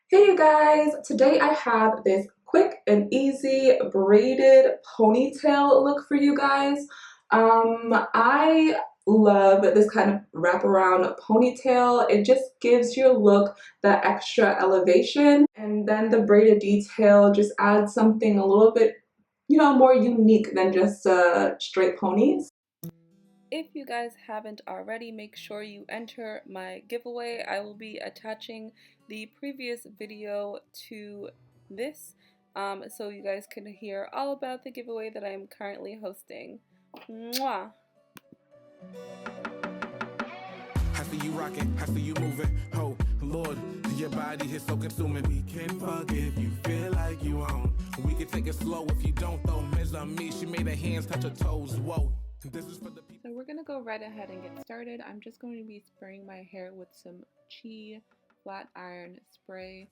Hey you guys, today I have this quick and easy braided ponytail look for you guys. I love this kind of wraparound ponytail. It just gives your look that extra elevation, and then the braided detail just adds something a little bit, more unique than just straight ponies. If you guys haven't already, make sure you enter my giveaway. I will be attaching the previous video to this so you guys can hear all about the giveaway that I am currently hosting. Mwah! After you rockin', after you moving, oh Lord, your body is so consuming. We can fuck if you feel like you own. We can take it slow if you don't though. Miss on me, she made her hands touch her toes. Whoa. This is for the people. So we're gonna go right ahead and get started. I'm just going to be spraying my hair with some Chi flat iron spray,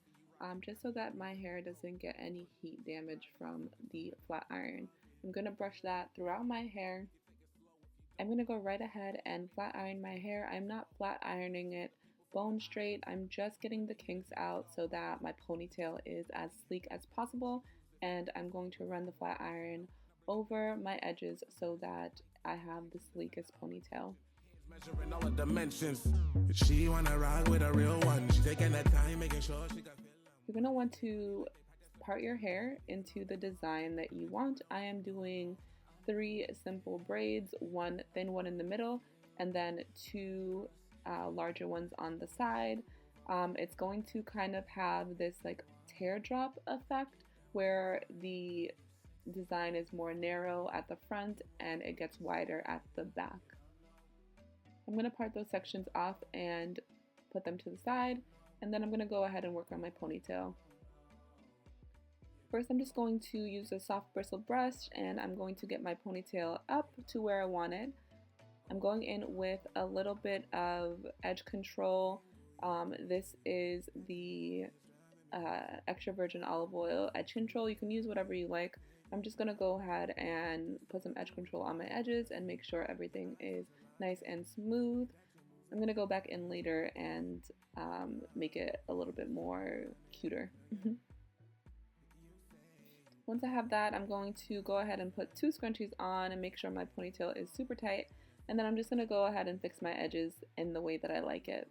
just so that my hair doesn't get any heat damage from the flat iron. I'm gonna brush that throughout my hair. I'm gonna go right ahead and flat iron my hair. I'm not flat ironing it bone straight. I'm just getting the kinks out so that my ponytail is as sleek as possible, and I'm going to run the flat iron over my edges so that I have the sleekest ponytail. Measuring all the dimensions. She wanna rock with a real one. She taking that time, making sure she got. You're gonna want to part your hair into the design that you want. I am doing 3 simple braids, one thin one in the middle, and then 2 larger ones on the side. It's going to kind of have this like teardrop effect where the design is more narrow at the front and it gets wider at the back. I'm going to part those sections off and put them to the side, and then I'm going to go ahead and work on my ponytail. First, I'm just going to use a soft bristle brush and I'm going to get my ponytail up to where I want it. I'm going in with a little bit of edge control. This is the extra virgin olive oil edge control. You can use whatever you like. I'm just going to go ahead and put some edge control on my edges and make sure everything is nice and smooth. I'm going to go back in later and make it a little bit more cuter. Once I have that, I'm going to go ahead and put 2 scrunchies on and make sure my ponytail is super tight. And then I'm just going to go ahead and fix my edges in the way that I like it.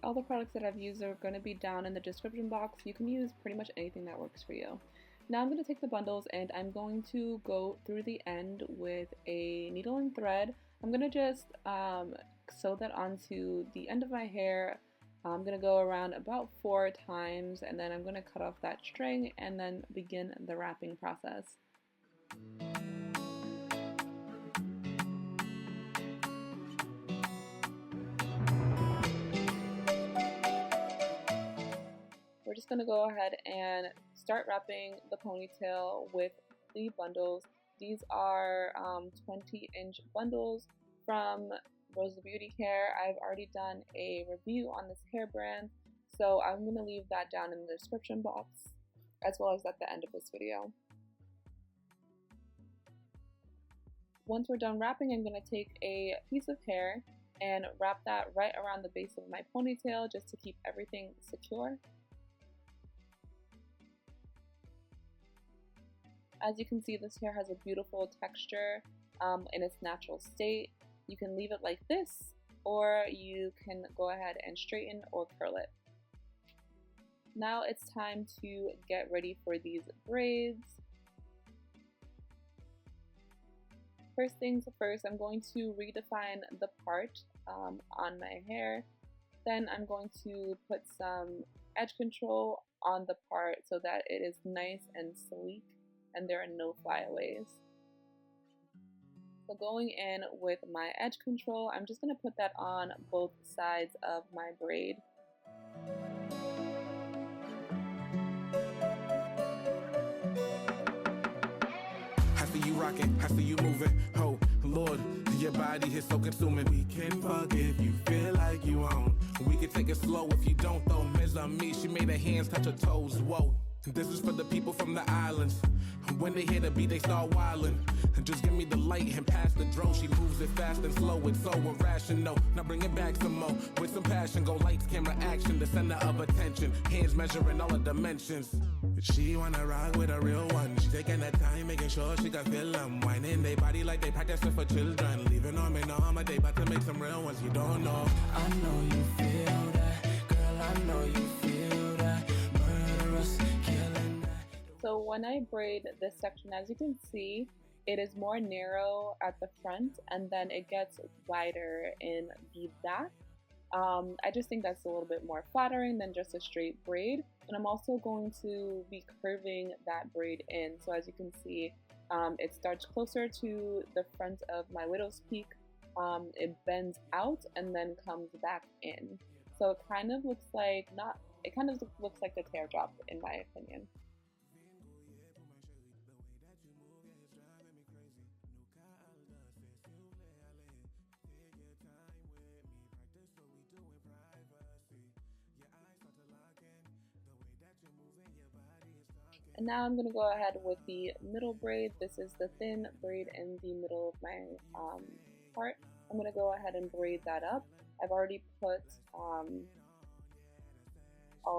All the products that I've used are going to be down in the description box. You can use pretty much anything that works for you. Now I'm going to take the bundles and I'm going to go through the end with a needle and thread. I'm going to just sew that onto the end of my hair. I'm going to go around about 4 times and then I'm going to cut off that string and then begin the wrapping process. We're just going to go ahead and start wrapping the ponytail with the bundles. These are 20-inch bundles from Rosa Beauty Hair. I've already done a review on this hair brand, so I'm going to leave that down in the description box as well as at the end of this video. Once we're done wrapping, I'm going to take a piece of hair and wrap that right around the base of my ponytail just to keep everything secure. As you can see, this hair has a beautiful texture in its natural state. You can leave it like this, or you can go ahead and straighten or curl it. Now it's time to get ready for these braids. First things first, I'm going to redefine the part on my hair. Then I'm going to put some edge control on the part so that it is nice and sleek and there are no flyaways. So going in with my edge control, I'm just going to put that on both sides of my braid. After you rockin', after you moving, oh Lord, Your body is so consuming. We can fuck if you feel like you own. We can take it slow if you don't though. Ms. on me, she made her hands touch her toes. Whoa. This is for the people from the islands. When they hear the beat, they start wildin'. Just give me the light and pass the drone. She moves it fast and slow, it's so irrational. Now bring it back some more, with some passion. Go lights, camera, action, the center of attention. Hands measuring all the dimensions. She wanna rock with a real one. She taking her time, making sure she can feel them. Whining they body like they practicing for children. Leaving on me now, my day, about to make some real ones. You don't know. I know you feel that, girl, I know you feel that. Murderous, killing that. So when I braid this section, as you can see, it is more narrow at the front and then it gets wider in the back. I just think that's a little bit more flattering than just a straight braid. And I'm also going to be curving that braid in. So as you can see, it starts closer to the front of my widow's peak. It bends out and then comes back in. So it kind of looks like looks like a teardrop in my opinion. And now I'm going to go ahead with the middle braid. This is the thin braid in the middle of my part. I'm going to go ahead and braid that up. I've already put all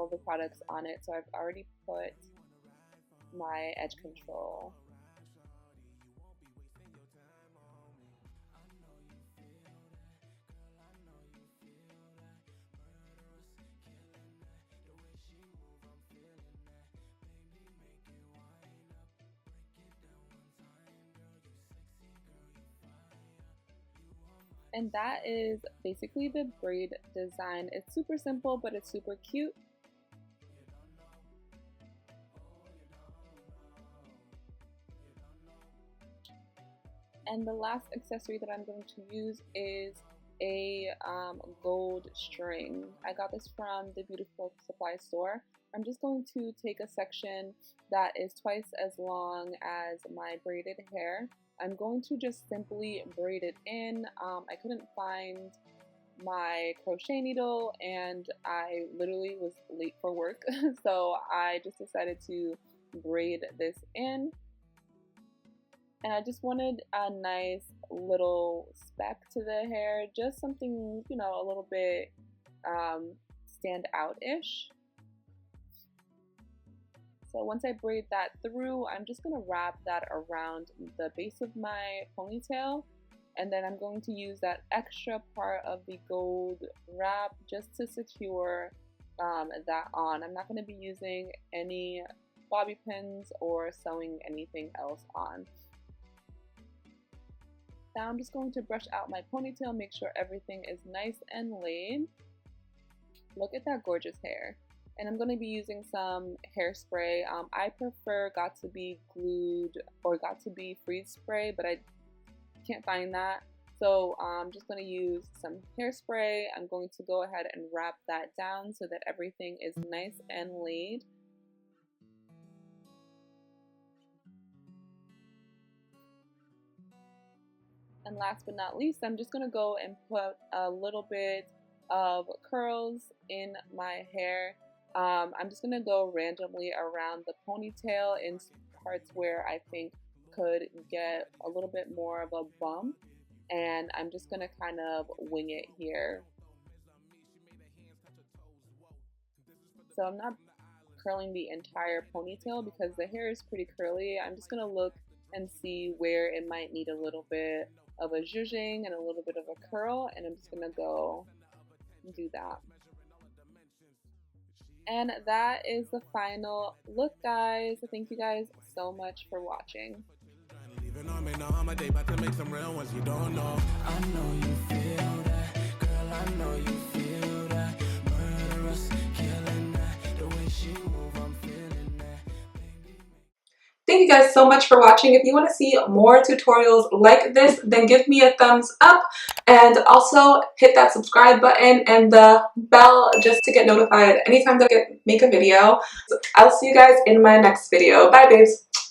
of the products on it, so I've already put my edge control. And that is basically the braid design. It's super simple, but it's super cute. And the last accessory that I'm going to use is a gold string. I got this from the Beautiful Supply store. I'm just going to take a section that is twice as long as my braided hair. I'm going to just simply braid it in. I couldn't find my crochet needle and I literally was late for work, so I just decided to braid this in. And I just wanted a nice little speck to the hair, just something, you know, a little bit stand out-ish. So once I braid that through, I'm just going to wrap that around the base of my ponytail. And then I'm going to use that extra part of the gold wrap just to secure that on. I'm not going to be using any bobby pins or sewing anything else on. Now I'm just going to brush out my ponytail, make sure everything is nice and laid. Look at that gorgeous hair. And I'm going to be using some hairspray. I prefer Got to Be glued or Got to Be freeze spray, but I can't find that. So I'm just going to use some hairspray. I'm going to go ahead and wrap that down so that everything is nice and laid. And last but not least, I'm just going to go and put a little bit of curls in my hair. I'm just going to go randomly around the ponytail in parts where I think could get a little bit more of a bump. And I'm just going to kind of wing it here. So I'm not curling the entire ponytail because the hair is pretty curly. I'm just going to look and see where it might need a little bit of a zhuzhing and a little bit of a curl, and I'm just going to go do that. And that is the final look, guys. Thank you guys so much for watching. On me now, my day about to make some real ones. You don't know. I know you feel that, girl. I know you feel that. Murderous, killing that. The way she move, I'm feeling that. Thank you guys so much for watching. If you want to see more tutorials like this, then give me a thumbs up and also hit that subscribe button and the bell just to get notified anytime that I make a video. I'll see you guys in my next video. Bye, babes.